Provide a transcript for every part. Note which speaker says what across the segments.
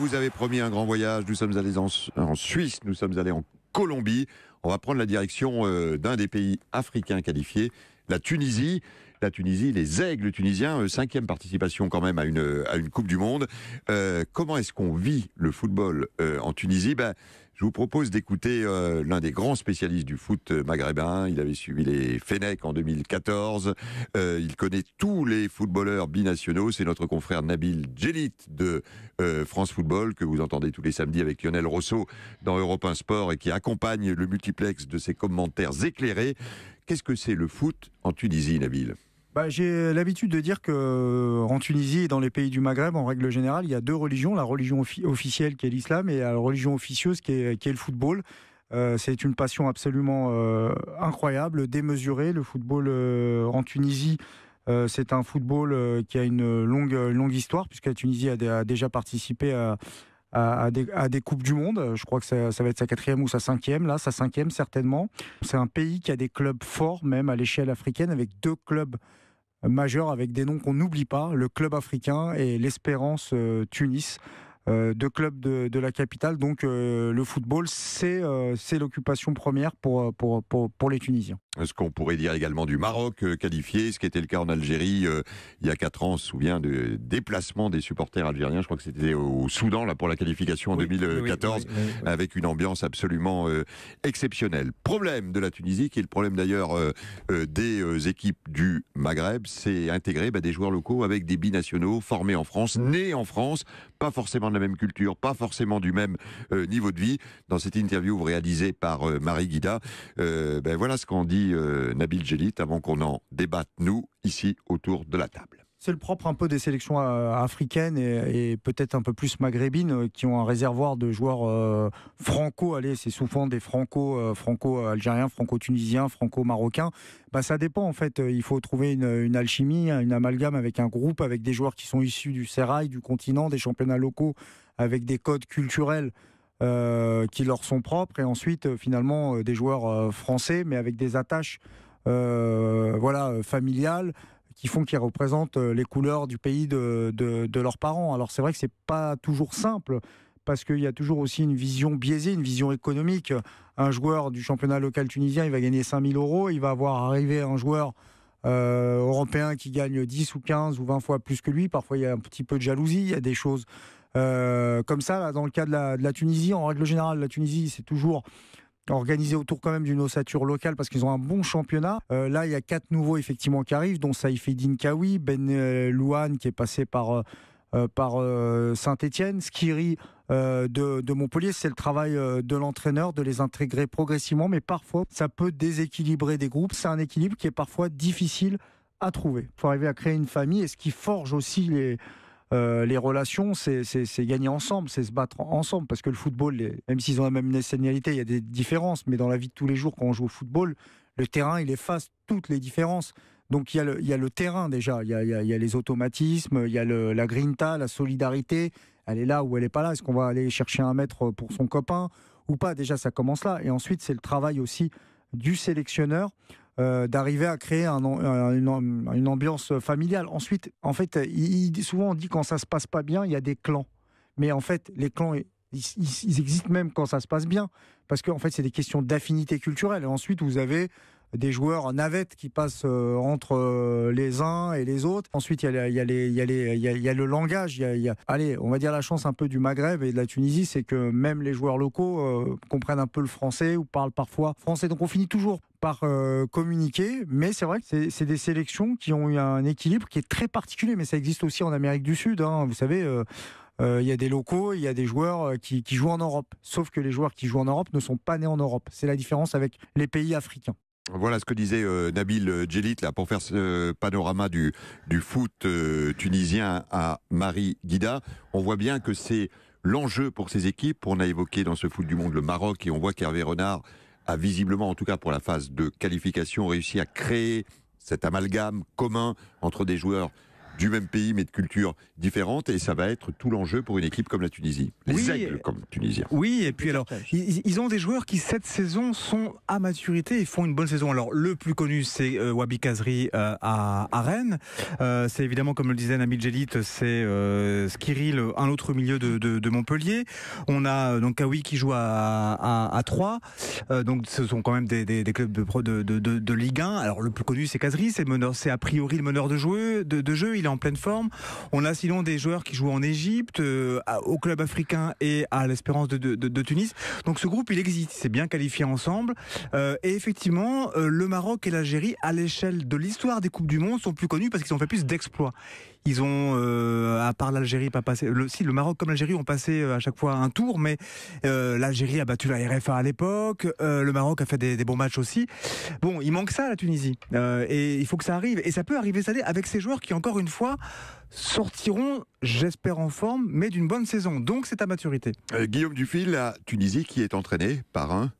Speaker 1: vous avez promis un grand voyage. Nous sommes allés en Suisse, nous sommes allés en Colombie. On va prendre la direction d'un des pays africains qualifiés, la Tunisie. La Tunisie, les Aigles tunisiens, 5e participation quand même à une Coupe du Monde. Comment est-ce qu'on vit le football en Tunisie ? Je vous propose d'écouter l'un des grands spécialistes du foot maghrébin. Il avait suivi les Fennecs en 2014. Il connaît tous les footballeurs binationaux. C'est notre confrère Nabil Djellit de France Football, que vous entendez tous les samedis avec Lionel Rousseau dans Europe 1 Sport et qui accompagne le multiplex de ses commentaires éclairés. Qu'est-ce que c'est le foot en Tunisie, Nabil ?
Speaker 2: J'ai l'habitude de dire qu'en Tunisie et dans les pays du Maghreb, en règle générale, il y a deux religions, la religion officielle qui est l'islam et la religion officieuse qui est le football. C'est une passion absolument incroyable, démesurée. Le football en Tunisie, c'est un football qui a une longue histoire, puisque la Tunisie a déjà participé à des Coupes du Monde. Je crois que ça va être sa 4e ou sa 5e, là, sa 5e certainement. C'est un pays qui a des clubs forts, même à l'échelle africaine, avec 2 clubs majeurs, avec des noms qu'on n'oublie pas, le club africain et l'Espérance Tunis. 2 clubs de la capitale, donc le football, c'est l'occupation première pour les Tunisiens.
Speaker 1: Ce qu'on pourrait dire également du Maroc qualifié, ce qui était le cas en Algérie il y a 4 ans, on se souvient de déplacement des supporters algériens, je crois que c'était au Soudan là, pour la qualification en 2014, oui. Avec une ambiance absolument exceptionnelle. Problème de la Tunisie, qui est le problème d'ailleurs des équipes du Maghreb, c'est intégrer des joueurs locaux avec des binationaux formés en France, nés en France, pas forcément de la même culture, pas forcément du même niveau de vie. Dans cette interview réalisée par Marie Guida, voilà ce qu'en dit Nabil Djellit avant qu'on en débatte, nous, ici, autour de la table.
Speaker 2: C'est le propre un peu des sélections africaines et peut-être un peu plus maghrébines qui ont un réservoir de joueurs c'est souvent des franco-algériens, franco-tunisiens, franco-marocains. Ça dépend en fait, il faut trouver une alchimie, une amalgame avec un groupe, avec des joueurs qui sont issus du sérail, du continent, des championnats locaux, avec des codes culturels qui leur sont propres, et ensuite finalement des joueurs français mais avec des attaches familiales qui font qu'ils représentent les couleurs du pays de leurs parents. Alors c'est vrai que c'est pas toujours simple, parce qu'il y a toujours aussi une vision biaisée, une vision économique. Un joueur du championnat local tunisien, il va gagner 5 000 €, il va voir arriver un joueur européen qui gagne 10 ou 15 ou 20 fois plus que lui. Parfois il y a un petit peu de jalousie, il y a des choses comme ça. Là, dans le cas de la Tunisie, en règle générale, la Tunisie, c'est toujours organisé autour quand même d'une ossature locale, parce qu'ils ont un bon championnat. Là, il y a 4 nouveaux effectivement qui arrivent, dont Saïfeddine Kawi, Ben Louane qui est passé par Saint-Étienne, Skiri de Montpellier. C'est le travail de l'entraîneur de les intégrer progressivement, mais parfois ça peut déséquilibrer des groupes. C'est un équilibre qui est parfois difficile à trouver. Il faut arriver à créer une famille, et ce qui forge aussi les relations, c'est gagner ensemble, c'est se battre ensemble, parce que le football, même s'ils ont la même nationalité, il y a des différences, mais dans la vie de tous les jours, quand on joue au football, le terrain, il efface toutes les différences. Donc il y a le terrain déjà, il y a les automatismes, il y a la grinta, la solidarité, elle est là ou elle n'est pas là. Est-ce qu'on va aller chercher un mètre pour son copain ou pas ? Déjà, ça commence là. Et ensuite, c'est le travail aussi du sélectionneur d'arriver à créer une ambiance familiale. Ensuite, en fait, souvent on dit quand ça se passe pas bien, il y a des clans. Mais en fait, les clans, ils existent même quand ça se passe bien, parce qu'en fait, c'est des questions d'affinité culturelle. Et ensuite, vous avez des joueurs en navette qui passent entre les uns et les autres. Ensuite, il y a le langage. Allez, on va dire la chance un peu du Maghreb et de la Tunisie, c'est que même les joueurs locaux comprennent un peu le français ou parlent parfois français. Donc on finit toujours par communiquer, mais c'est vrai que c'est des sélections qui ont eu un équilibre qui est très particulier, mais ça existe aussi en Amérique du Sud, hein. Vous savez, il y a des locaux, il y a des joueurs qui jouent en Europe, sauf que les joueurs qui jouent en Europe ne sont pas nés en Europe. C'est la différence avec les pays africains.
Speaker 1: Voilà ce que disait Nabil Djellit là, pour faire ce panorama du foot tunisien à Marie Guida. On voit bien que c'est l'enjeu pour ces équipes. On a évoqué dans ce foot du monde le Maroc, et on voit qu'Hervé Renard a visiblement, en tout cas pour la phase de qualification, réussi à créer cet amalgame commun entre des joueurs du même pays mais de cultures différentes, et ça va être tout l'enjeu pour une équipe comme la Tunisie. Les aigles comme Tunisiens.
Speaker 3: Oui, et puis alors, ils ont des joueurs qui cette saison sont à maturité et font une bonne saison. Alors le plus connu c'est Wabi Kazri à Rennes. C'est évidemment, comme le disait Nabil Djellit, c'est Skiril, un autre milieu de Montpellier. On a donc Kawi qui joue à 3. Donc ce sont quand même des clubs de Ligue 1. Alors le plus connu c'est Kazri, c'est a priori le meneur de jeu, il est en pleine forme. On a sinon des joueurs qui jouent en Égypte, au club africain et à l'Espérance de Tunis. Donc ce groupe il existe, c'est bien qualifié ensemble. Et effectivement, le Maroc et l'Algérie, à l'échelle de l'histoire des Coupes du Monde, sont plus connus parce qu'ils ont fait plus d'exploits. Ils ont, à part l'Algérie, pas passé. Le Maroc comme l'Algérie ont passé à chaque fois un tour, mais l'Algérie a battu la RFA à l'époque. Le Maroc a fait des bons matchs aussi. Bon, il manque ça à la Tunisie, et il faut que ça arrive. Et ça peut arriver cette année avec ces joueurs qui, encore une fois, sortiront, j'espère, en forme, mais d'une bonne saison. Donc c'est à maturité.
Speaker 1: Guillaume Dufil, la Tunisie qui est entraînée par un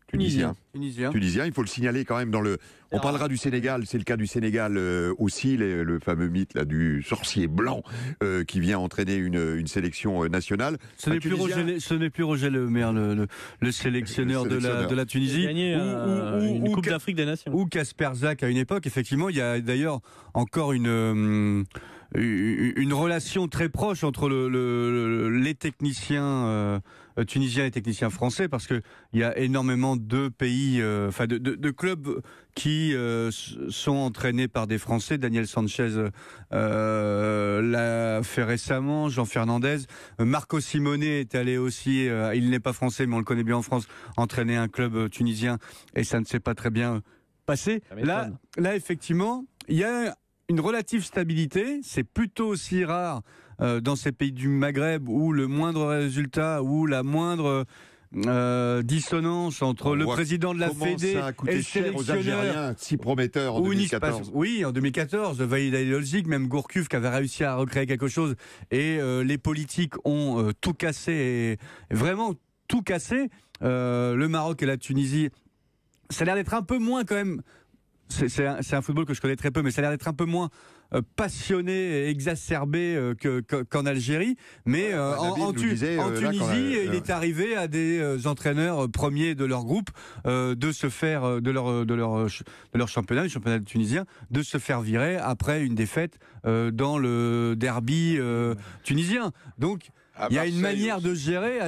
Speaker 1: Tunisien. Il faut le signaler quand même. On parlera du Sénégal, c'est le cas du Sénégal aussi, le fameux mythe là, du sorcier blanc qui vient entraîner une sélection nationale.
Speaker 4: Ce n'est plus Roger Le Maire, le sélectionneur de la Tunisie.
Speaker 5: Il a gagné une Coupe d'Afrique des Nations.
Speaker 4: Ou Kasper Zak à une époque. Effectivement, il y a d'ailleurs encore une relation très proche entre les techniciens tunisiens et techniciens français, parce que il y a énormément de pays, de clubs qui sont entraînés par des Français. Daniel Sanchez l'a fait récemment, Jean Fernandez, Marco Simone est allé aussi, il n'est pas français mais on le connaît bien en France, entraîner un club tunisien et ça ne s'est pas très bien passé. Là effectivement, il y a une relative stabilité, c'est plutôt aussi rare dans ces pays du Maghreb où le moindre résultat, ou la moindre dissonance entre le président de la Fédé et le sélectionneur,
Speaker 1: si prometteur en 2014.
Speaker 4: Oui, en 2014, Vahid Halilhodžić, même Gourcuff qui avait réussi à recréer quelque chose, et les politiques ont tout cassé, et vraiment tout cassé. Le Maroc et la Tunisie, ça a l'air d'être un peu moins quand même. C'est un football que je connais très peu, mais ça a l'air d'être un peu moins passionné et exacerbé qu'en Algérie. Mais en Tunisie, il est arrivé à des entraîneurs premiers de leur groupe de se faire, de leur championnat, du championnat tunisien, de se faire virer après une défaite dans le derby tunisien. Donc il y a une manière de gérer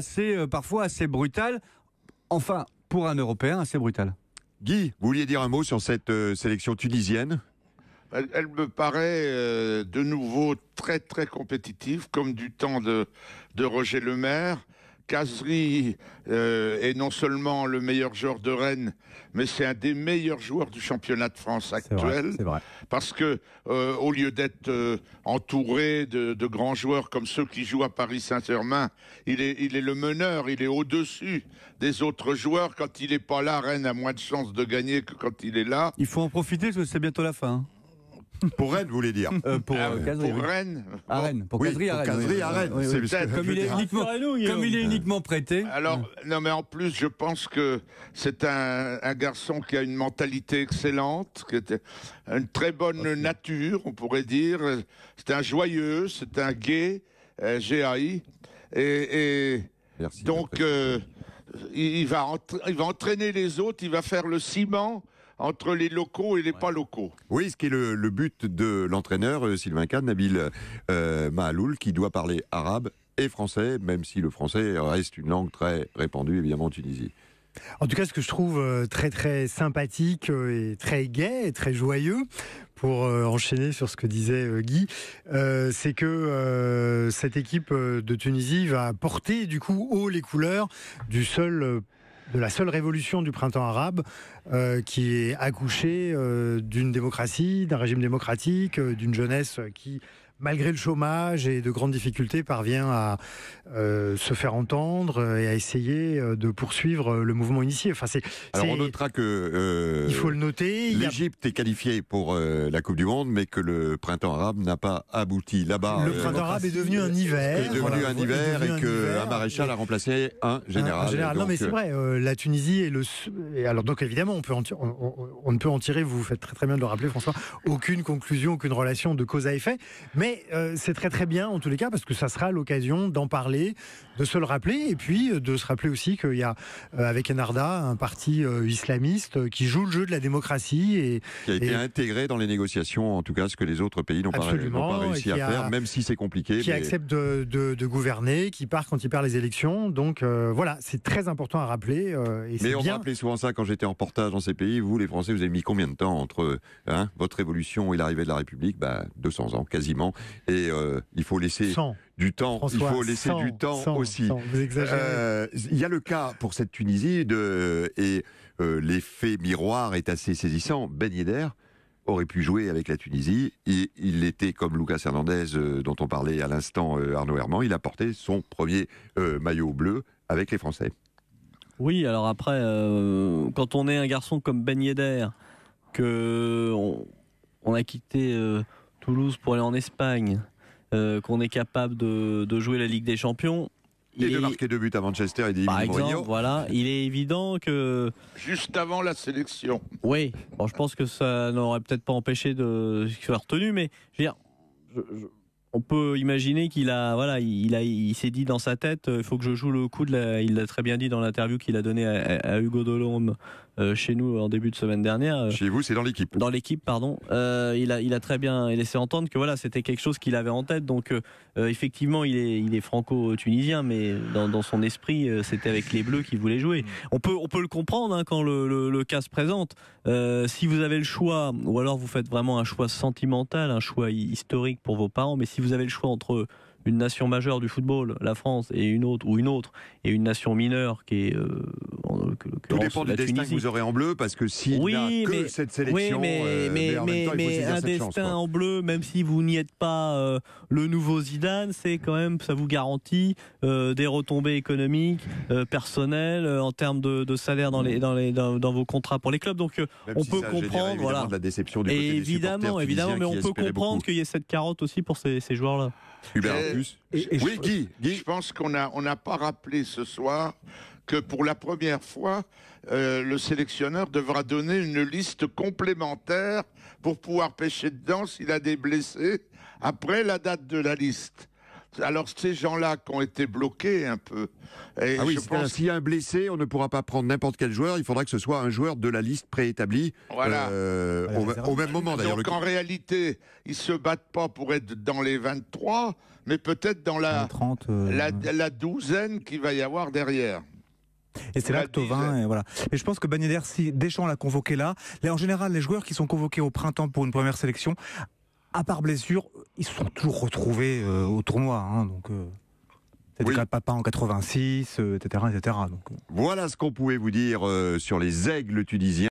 Speaker 4: parfois assez brutale, enfin pour un Européen assez brutale.
Speaker 1: Guy, vous vouliez dire un mot sur cette sélection tunisienne ?
Speaker 6: Elle me paraît de nouveau très très compétitive, comme du temps de Roger Le Maire. Kazri est non seulement le meilleur joueur de Rennes, mais c'est un des meilleurs joueurs du championnat de France actuel.
Speaker 3: C'est vrai.
Speaker 6: Parce que au lieu d'être entouré de grands joueurs comme ceux qui jouent à Paris Saint-Germain, il est le meneur, il est au-dessus des autres joueurs. Quand il n'est pas là, Rennes a moins de chances de gagner que quand il est là.
Speaker 4: Il faut en profiter parce que c'est bientôt la fin.
Speaker 1: Pour Rennes, vous voulez dire
Speaker 6: Pour
Speaker 3: Kazri,
Speaker 6: pour Rennes.
Speaker 4: À Rennes. Pour Kazri à Rennes.
Speaker 1: Oui,
Speaker 4: Comme il est uniquement prêté.
Speaker 6: Alors, non, mais en plus, je pense que c'est un garçon qui a une mentalité excellente, qui était une très bonne nature, on pourrait dire. C'est un joyeux, c'est un gai, GAI. Et
Speaker 1: Merci,
Speaker 6: donc, il va entraîner les autres, il va faire le ciment entre les locaux et les pas locaux.
Speaker 1: Oui, ce qui est le but de l'entraîneur Sylvain Kahn, Nabil Mahaloul, qui doit parler arabe et français, même si le français reste une langue très répandue, évidemment, en Tunisie.
Speaker 7: En tout cas, ce que je trouve très très sympathique et très gai et très joyeux, pour enchaîner sur ce que disait Guy, c'est que cette équipe de Tunisie va porter du coup haut les couleurs de la seule révolution du printemps arabe qui est accouchée d'une démocratie, d'un régime démocratique, d'une jeunesse qui malgré le chômage et de grandes difficultés, parvient à se faire entendre et à essayer de poursuivre le mouvement initié. Enfin,
Speaker 1: alors on notera que
Speaker 7: il faut le noter.
Speaker 1: L'Égypte est qualifiée pour la Coupe du Monde, mais que le printemps arabe n'a pas abouti là-bas.
Speaker 7: Le printemps arabe est devenu un hiver.
Speaker 1: Et qu'un maréchal a remplacé un général.
Speaker 7: Non, mais c'est vrai. La Tunisie et alors donc évidemment on ne peut en tirer. Vous faites très très bien de le rappeler, François. Aucune conclusion, aucune relation de cause à effet. Mais c'est très très bien en tous les cas parce que ça sera l'occasion d'en parler, de se le rappeler et puis de se rappeler aussi qu'il y a avec Ennahda un parti islamiste qui joue le jeu de la démocratie et
Speaker 1: qui a été intégré dans les négociations, en tout cas ce que les autres pays n'ont pas réussi à faire, même si c'est compliqué.
Speaker 7: Qui accepte de gouverner, qui part quand il perd les élections. Donc voilà, c'est très important à rappeler.
Speaker 1: Mais on me rappelait souvent ça quand j'étais en reportage dans ces pays. Vous, les Français, vous avez mis combien de temps entre votre révolution et l'arrivée de la République? 200 ans, quasiment. Et il faut laisser...
Speaker 7: 100.
Speaker 1: Du temps,
Speaker 7: François,
Speaker 1: il faut laisser du temps aussi.
Speaker 7: 100, vous exagérez.
Speaker 1: Il y a le cas pour cette Tunisie l'effet miroir est assez saisissant. Ben Yedder aurait pu jouer avec la Tunisie. Il était comme Lucas Hernandez, dont on parlait à l'instant, Arnaud Herman. Il a porté son premier maillot bleu avec les Français.
Speaker 5: Oui, alors après, quand on est un garçon comme Ben Yedder, qu'on a quitté Toulouse pour aller en Espagne, qu'on est capable de jouer la Ligue des Champions.
Speaker 1: Et de marquer 2 buts à Manchester et
Speaker 5: par exemple, voilà, il est évident que...
Speaker 6: Juste avant la sélection.
Speaker 5: Oui, bon, je pense que ça n'aurait peut-être pas empêché de se faire retenu, mais je veux dire, on peut imaginer il s'est dit dans sa tête, il faut que je joue le coup il l'a très bien dit dans l'interview qu'il a donnée à Hugo Delhomme chez nous en début de semaine dernière.
Speaker 1: Chez vous, c'est dans l'équipe.
Speaker 5: Dans l'équipe, pardon. Il a très bien laissé entendre que voilà, c'était quelque chose qu'il avait en tête. Donc effectivement, il est franco-tunisien, mais dans son esprit, c'était avec les Bleus qu'il voulait jouer. On peut le comprendre hein, quand le cas se présente. Si vous avez le choix, ou alors vous faites vraiment un choix sentimental, un choix historique pour vos parents, mais si vous avez le choix entre une nation majeure du football, la France, et une autre, et une nation mineure qui est
Speaker 1: tout dépend du destin que vous aurez en bleu, parce que s'il n'y a que cette sélection, mais
Speaker 5: un destin en bleu, même si vous n'y êtes pas le nouveau Zidane, c'est quand même, ça vous garantit des retombées économiques, personnelles, en termes de salaire dans vos contrats pour les clubs. Donc on peut comprendre, voilà.
Speaker 1: De la déception du
Speaker 5: côté
Speaker 1: des
Speaker 5: évidemment, mais on peut comprendre qu'il y ait cette carotte aussi pour ces joueurs-là.
Speaker 1: Hubert, oui, Guy.
Speaker 6: Je pense qu'on n'a pas rappelé ce soir que pour la première fois, le sélectionneur devra donner une liste complémentaire pour pouvoir pêcher dedans s'il a des blessés après la date de la liste. Alors ces gens-là qui ont été bloqués un peu. Et
Speaker 1: s'il y a un blessé, on ne pourra pas prendre n'importe quel joueur. Il faudra que ce soit un joueur de la liste préétablie.
Speaker 6: Voilà.
Speaker 1: Au même moment d'ailleurs.
Speaker 6: Donc en réalité, ils se battent pas pour être dans les 23, mais peut-être dans la douzaine qu'il va y avoir derrière.
Speaker 3: Et c'est là que Thauvin, voilà. Et je pense que Ben Yedder, si Deschamps l'a convoqué là, en général, les joueurs qui sont convoqués au printemps pour une première sélection, à part blessure, ils se sont toujours retrouvés au tournoi. Hein, donc, c'était quand même Papa en 86, etc. etc. Donc,
Speaker 1: Voilà ce qu'on pouvait vous dire sur les aigles tunisiens.